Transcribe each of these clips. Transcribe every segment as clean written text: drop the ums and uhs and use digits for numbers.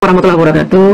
Warahmatullahi wabarakatuh.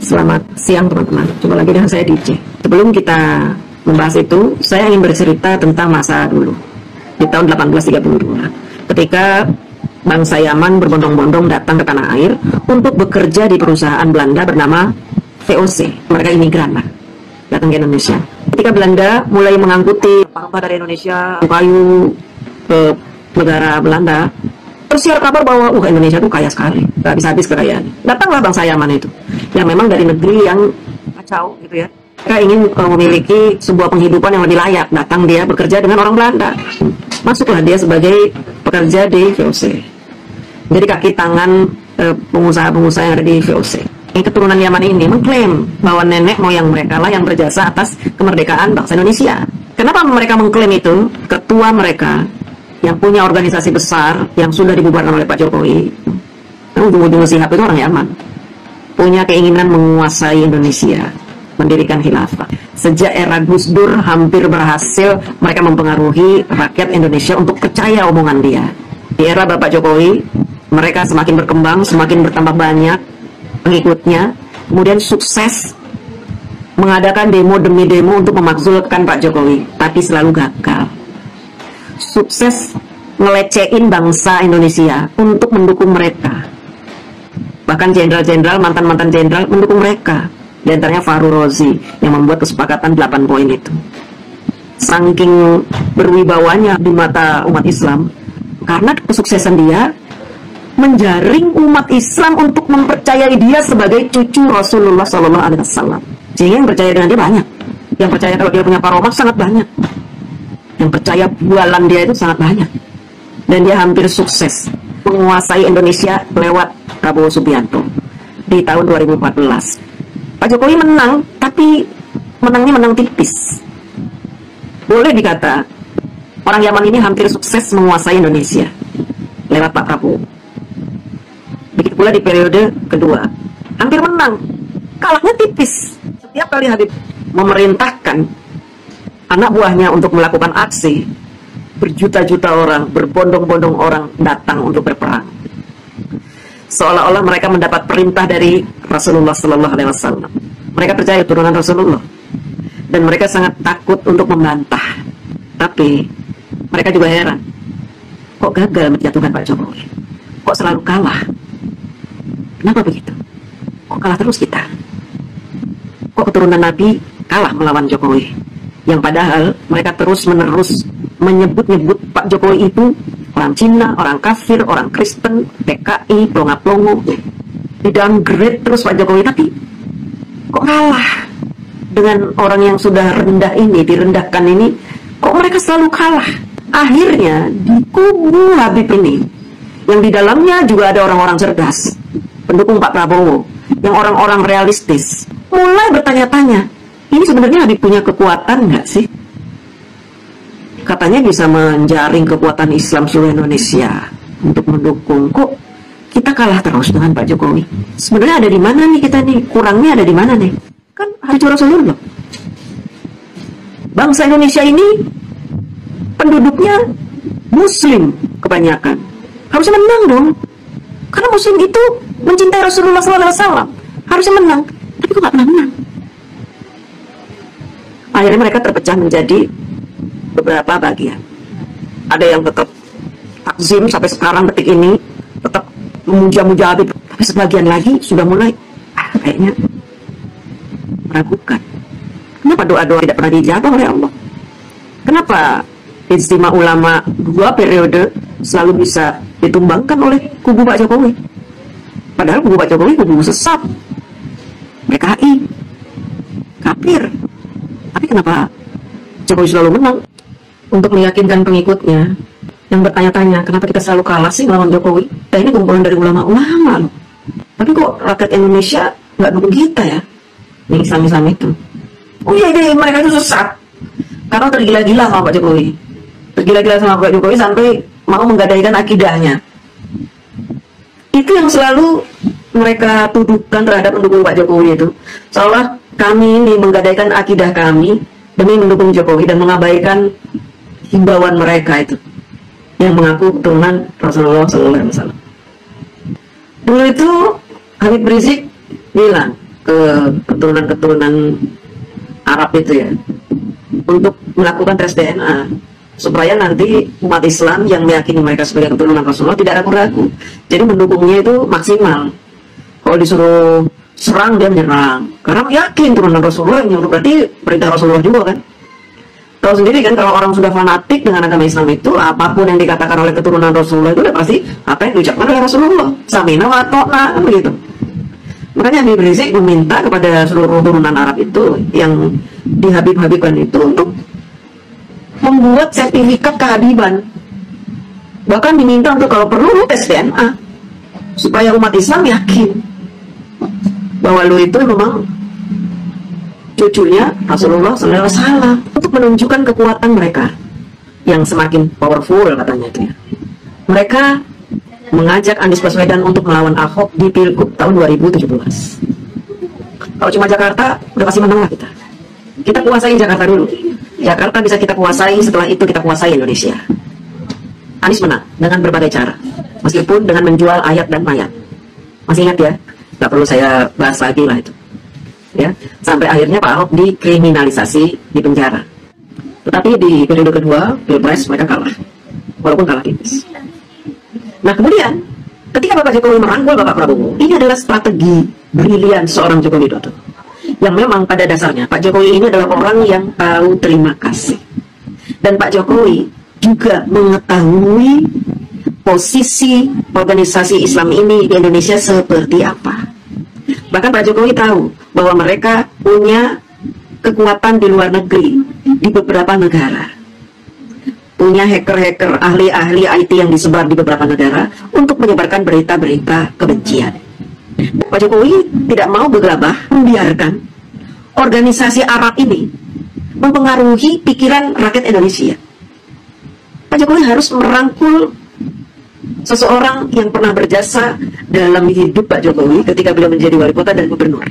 Selamat siang teman-teman. Coba lagi dengan saya DJ. Sebelum kita membahas itu, saya ingin bercerita tentang masa dulu di tahun 1832, ketika bangsa Yaman berbondong-bondong datang ke tanah air untuk bekerja di perusahaan Belanda bernama VOC. Mereka imigran lah, datang ke Indonesia. Ketika Belanda mulai mengangkuti rempah dari Indonesia, kayu ke negara Belanda, tersiar kabar bahwa Indonesia itu kaya sekali, gak bisa habis kekayaan. Datanglah bangsa Yaman itu, yang memang dari negeri yang kacau gitu ya. Mereka ingin memiliki sebuah penghidupan yang lebih layak. Datang dia bekerja dengan orang Belanda. Masuklah dia sebagai pekerja di VOC. Jadi kaki tangan pengusaha-pengusaha yang ada di VOC. Yang keturunan Yaman ini mengklaim bahwa nenek moyang mereka lah yang berjasa atas kemerdekaan bangsa Indonesia. Kenapa mereka mengklaim itu? Ketua mereka yang punya organisasi besar yang sudah dibubarkan oleh Pak Jokowi, ujung-ujung Sihab itu orang Yaman, punya keinginan menguasai Indonesia, mendirikan khilafah. Sejak era Gus Dur hampir berhasil mereka mempengaruhi rakyat Indonesia untuk percaya omongan dia. Di era Bapak Jokowi, mereka semakin berkembang, semakin bertambah banyak pengikutnya, kemudian sukses mengadakan demo demi demo untuk memakzulkan Pak Jokowi, tapi selalu gagal. Sukses ngelecehin bangsa Indonesia untuk mendukung mereka. Bahkan jenderal-jenderal, mantan-mantan jenderal mendukung mereka. Di antaranya Fahru Rozi yang membuat kesepakatan 8 poin itu. Saking berwibawanya di mata umat Islam, karena kesuksesan dia menjaring umat Islam untuk mempercayai dia sebagai cucu Rasulullah SAW. Sehingga yang percaya dengan dia banyak. Yang percaya kalau dia punya karomah sangat banyak. Yang percaya bualan dia itu sangat banyak. Dan dia hampir sukses menguasai Indonesia lewat Prabowo Subianto di tahun 2014. Pak Jokowi menang, tapi menangnya menang tipis. Boleh dikata orang Yaman ini hampir sukses menguasai Indonesia lewat Pak Prabowo. Begitu pula di periode kedua, hampir menang, kalahnya tipis. Setiap kali Habib memerintahkan anak buahnya untuk melakukan aksi, berjuta-juta orang, berbondong-bondong orang datang untuk berperang. Seolah-olah mereka mendapat perintah dari Rasulullah SAW. Mereka percaya turunan Rasulullah, dan mereka sangat takut untuk membantah. Tapi mereka juga heran, kok gagal menjatuhkan Pak Jokowi? Kok selalu kalah? Kenapa begitu? Kok kalah terus kita? Kok keturunan Nabi kalah melawan Jokowi? Yang padahal mereka terus-menerus menyebut-nyebut Pak Jokowi itu orang Cina, orang kafir, orang Kristen, PKI, plonga-plongo. Di-downgrade terus Pak Jokowi, tapi kok kalah dengan orang yang sudah rendah ini, direndahkan ini, kok mereka selalu kalah? Akhirnya di kubu Habib ini, yang di dalamnya juga ada orang-orang cerdas, pendukung Pak Prabowo, yang orang-orang realistis, mulai bertanya-tanya, ini sebenarnya Habib punya kekuatan nggak sih? Katanya bisa menjaring kekuatan Islam seluruh Indonesia untuk mendukung. Kok kita kalah terus dengan Pak Jokowi? Sebenarnya ada di mana nih kita nih? Kurangnya ada di mana nih? Kan cucu Rasulullah. Bangsa Indonesia ini penduduknya Muslim kebanyakan. Harusnya menang dong. Karena Muslim itu mencintai Rasulullah SAW. Harusnya menang. Tapi kok nggak pernah menang? Akhirnya mereka terpecah menjadi beberapa bagian. Ada yang tetap takzim sampai sekarang detik ini, tetap memuja-muja Habib. Tapi sebagian lagi sudah mulai kayaknya meragukan. Kenapa doa-doa tidak pernah dijawab oleh Allah? Kenapa ijtima ulama 2 periode selalu bisa ditumbangkan oleh kubu Pak Jokowi? Padahal kubu Pak Jokowi kubu sesat, PKI, kafir. Tapi kenapa Jokowi selalu menang? Untuk meyakinkan pengikutnya yang bertanya-tanya, kenapa kita selalu kalah sih melawan Jokowi? Ini kumpulan dari ulama-ulama loh. Tapi kok rakyat Indonesia nggak dukung kita ya? Yang Islam-Islam itu. Oh iya, mereka itu sesat. Karena tergila-gila sama Pak Jokowi. Tergila-gila sama Pak Jokowi sampai mau menggadaikan akidahnya. Itu yang selalu mereka tuduhkan terhadap pendukung Pak Jokowi itu. Seolah kami ini menggadaikan akidah kami demi mendukung Jokowi dan mengabaikan himbauan mereka itu yang mengaku keturunan Rasulullah SAW. Dulu itu Habib Rizik bilang ke keturunan-keturunan Arab itu ya, untuk melakukan tes DNA supaya nanti umat Islam yang meyakini mereka sebagai keturunan Rasulullah tidak ragu-ragu. Jadi mendukungnya itu maksimal. Kalau disuruh serang, dia menyerang karena yakin turunan Rasulullah, yang berarti perintah Rasulullah juga kan. Tahu sendiri kan, kalau orang sudah fanatik dengan agama Islam itu, apapun yang dikatakan oleh keturunan Rasulullah itu udah pasti apa yang diucapkan oleh Rasulullah, samina wa ta'na, kan begitu. Makanya Habib Rizik meminta kepada seluruh turunan Arab itu yang dihabib-habibkan itu untuk membuat sertifikat kehabiban. Bahkan diminta untuk kalau perlu tes DNA supaya umat Islam yakin bahwa lu itu memang cucunya Rasulullah SAW, untuk menunjukkan kekuatan mereka yang semakin powerful katanya itu ya. Mereka mengajak Anies Baswedan untuk melawan Ahok di Pilgub tahun 2017. Kalau cuma Jakarta udah pasti menang lah kita. Kita kuasai Jakarta dulu. Jakarta bisa kita kuasai, setelah itu kita kuasai Indonesia. Anies menang dengan berbagai cara, meskipun dengan menjual ayat dan mayat. Masih ingat ya? Gak perlu saya bahas lagi lah itu. Ya, sampai akhirnya Pak Ahok dikriminalisasi, di penjara. Tetapi di periode kedua Pilpres mereka kalah, walaupun kalah tipis. Nah kemudian ketika Bapak Jokowi merangkul Bapak Prabowo, ini adalah strategi brilian seorang Joko Widodo, yang memang pada dasarnya Pak Jokowi ini adalah orang yang tahu terima kasih, dan Pak Jokowi juga mengetahui posisi organisasi Islam ini di Indonesia seperti apa. Bahkan Pak Jokowi tahu bahwa mereka punya kekuatan di luar negeri, di beberapa negara. Punya hacker-hacker, ahli-ahli IT yang disebar di beberapa negara untuk menyebarkan berita-berita kebencian. Pak Jokowi tidak mau gegabah membiarkan organisasi Arab ini mempengaruhi pikiran rakyat Indonesia. Pak Jokowi harus merangkul seseorang yang pernah berjasa dalam hidup Pak Jokowi ketika beliau menjadi wali kota dan gubernur,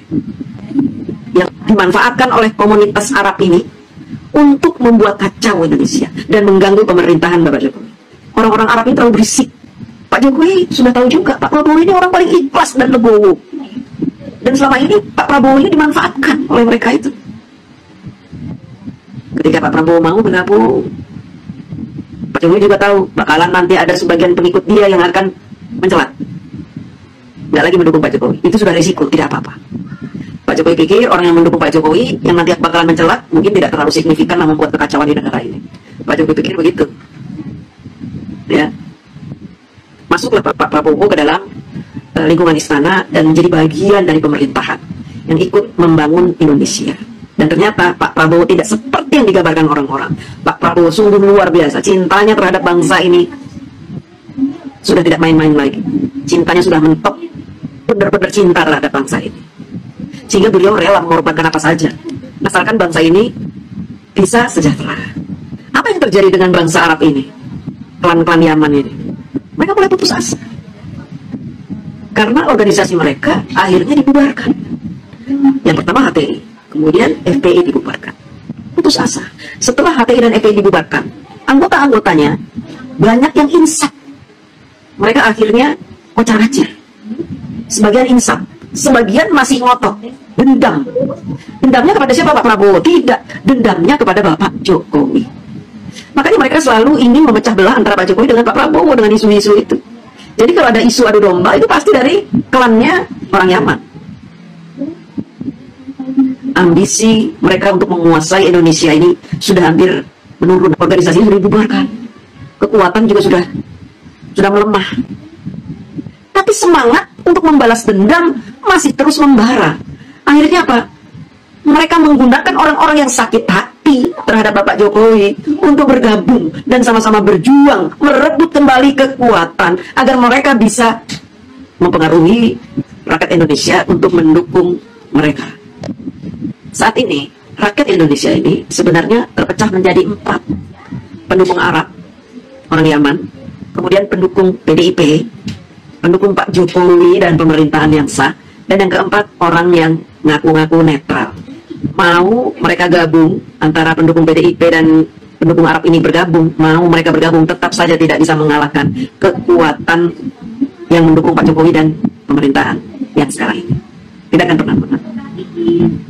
yang dimanfaatkan oleh komunitas Arab ini untuk membuat kacau Indonesia dan mengganggu pemerintahan Bapak Jokowi. Orang-orang Arab ini terlalu berisik. Pak Jokowi sudah tahu juga Pak Prabowo ini orang paling ikhlas dan legowo, dan selama ini Pak Prabowo ini dimanfaatkan oleh mereka itu. Ketika Pak Prabowo mau bergabung, Pak Jokowi juga tahu bakalan nanti ada sebagian pengikut dia yang akan mencelat, nggak lagi mendukung Pak Jokowi. Itu sudah risiko, tidak apa-apa. Pak Jokowi pikir orang yang mendukung Pak Jokowi yang nanti bakalan mencelat mungkin tidak terlalu signifikan lah membuat kekacauan di negara ini. Pak Jokowi pikir begitu, ya. Masuklah Pak Prabowo ke dalam lingkungan istana dan menjadi bagian dari pemerintahan yang ikut membangun Indonesia. Dan ternyata Pak Prabowo tidak seperti yang digambarkan orang-orang. Pak Prabowo sungguh luar biasa, cintanya terhadap bangsa ini sudah tidak main-main lagi. Cintanya sudah mentok, benar-benar cinta terhadap bangsa ini, sehingga beliau rela mengorbankan apa saja asalkan bangsa ini bisa sejahtera. Apa yang terjadi dengan bangsa Arab ini, klan-klan Yaman ini? Mereka mulai putus asa karena organisasi mereka akhirnya dibubarkan. Yang pertama HTI, kemudian FPI dibubarkan. Putus asa. Setelah HTI dan FPI dibubarkan, anggota-anggotanya banyak yang insaf. Mereka akhirnya kocar-kacir. Sebagian insaf, sebagian masih ngotot, dendam. Dendamnya kepada siapa? Pak Prabowo? Tidak, dendamnya kepada Bapak Jokowi. Makanya mereka selalu ingin memecah belah antara Pak Jokowi dengan Pak Prabowo dengan isu-isu itu. Jadi kalau ada isu adu domba itu pasti dari klannya orang Yaman. Ambisi mereka untuk menguasai Indonesia ini sudah hampir menurun. Organisasi sudah dibubarkan, kekuatan juga sudah melemah. Tapi semangat untuk membalas dendam masih terus membara. Akhirnya apa? Mereka menggunakan orang-orang yang sakit hati terhadap Bapak Jokowi untuk bergabung dan sama-sama berjuang merebut kembali kekuatan agar mereka bisa mempengaruhi rakyat Indonesia untuk mendukung mereka. Saat ini rakyat Indonesia ini sebenarnya terpecah menjadi 4: pendukung Arab, orang Yaman, kemudian pendukung PDIP, pendukung Pak Jokowi dan pemerintahan yang sah, dan yang keempat orang yang ngaku-ngaku netral. Mau mereka gabung, antara pendukung PDIP dan pendukung Arab ini bergabung, mau mereka bergabung, tetap saja tidak bisa mengalahkan kekuatan yang mendukung Pak Jokowi dan pemerintahan. yang sekarang ini. Tidak akan pernah menang.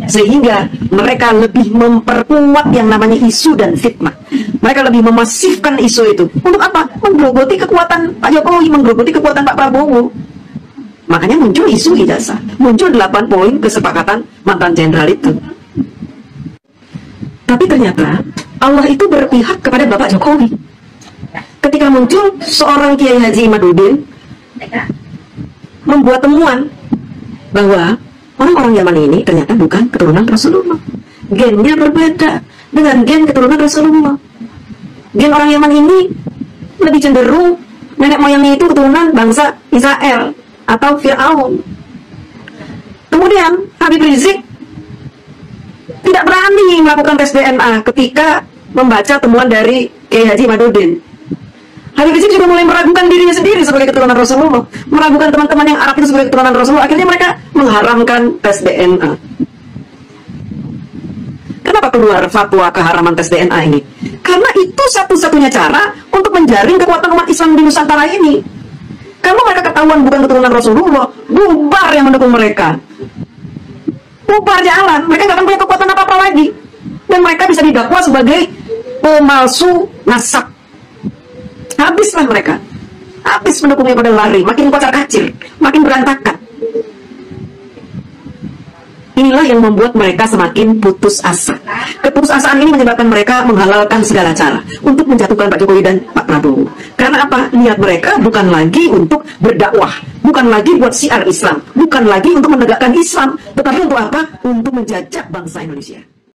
Sehingga mereka lebih memperkuat yang namanya isu dan fitnah. Mereka lebih memasifkan isu itu. Untuk apa? Menggerogoti kekuatan Pak Jokowi, menggerogoti kekuatan Pak Prabowo. Makanya muncul isu ijazah, muncul 8 poin kesepakatan mantan jenderal itu. Tapi ternyata Allah itu berpihak kepada Bapak Jokowi. Ketika muncul seorang Kiai Haji Imaduddin membuat temuan bahwa orang-orang Yaman ini ternyata bukan keturunan Rasulullah. Gennya berbeda dengan gen keturunan Rasulullah. Gen orang Yaman ini lebih cenderung nenek moyangnya itu keturunan bangsa Israel atau Fir'aun. Kemudian Habib Rizik tidak berani melakukan tes DNA ketika membaca temuan dari Kiai Haji Imaduddin. Habib Rizik juga mulai meragukan dirinya sendiri sebagai keturunan Rasulullah, meragukan teman-teman yang Arab itu sebagai keturunan Rasulullah. Akhirnya mereka mengharamkan tes DNA. Kenapa keluar fatwa keharaman tes DNA ini? Karena itu satu-satunya cara untuk menjaring kekuatan umat Islam di Nusantara ini. Kalau mereka ketahuan bukan keturunan Rasulullah, bubar yang mendukung mereka. Bubar jalan, mereka nggak akan punya kekuatan apa-apa lagi. Dan mereka bisa didakwa sebagai pemalsu nasab. Habislah mereka. Habis mendukungnya pada lari, makin kocar kacir, makin berantakan. Inilah yang membuat mereka semakin putus asa. Keputusasaan ini menyebabkan mereka menghalalkan segala cara untuk menjatuhkan Pak Jokowi dan Pak Prabowo. Karena apa? Niat mereka bukan lagi untuk berdakwah, bukan lagi buat syiar Islam, bukan lagi untuk menegakkan Islam, tetapi untuk apa? Untuk menjajah bangsa Indonesia.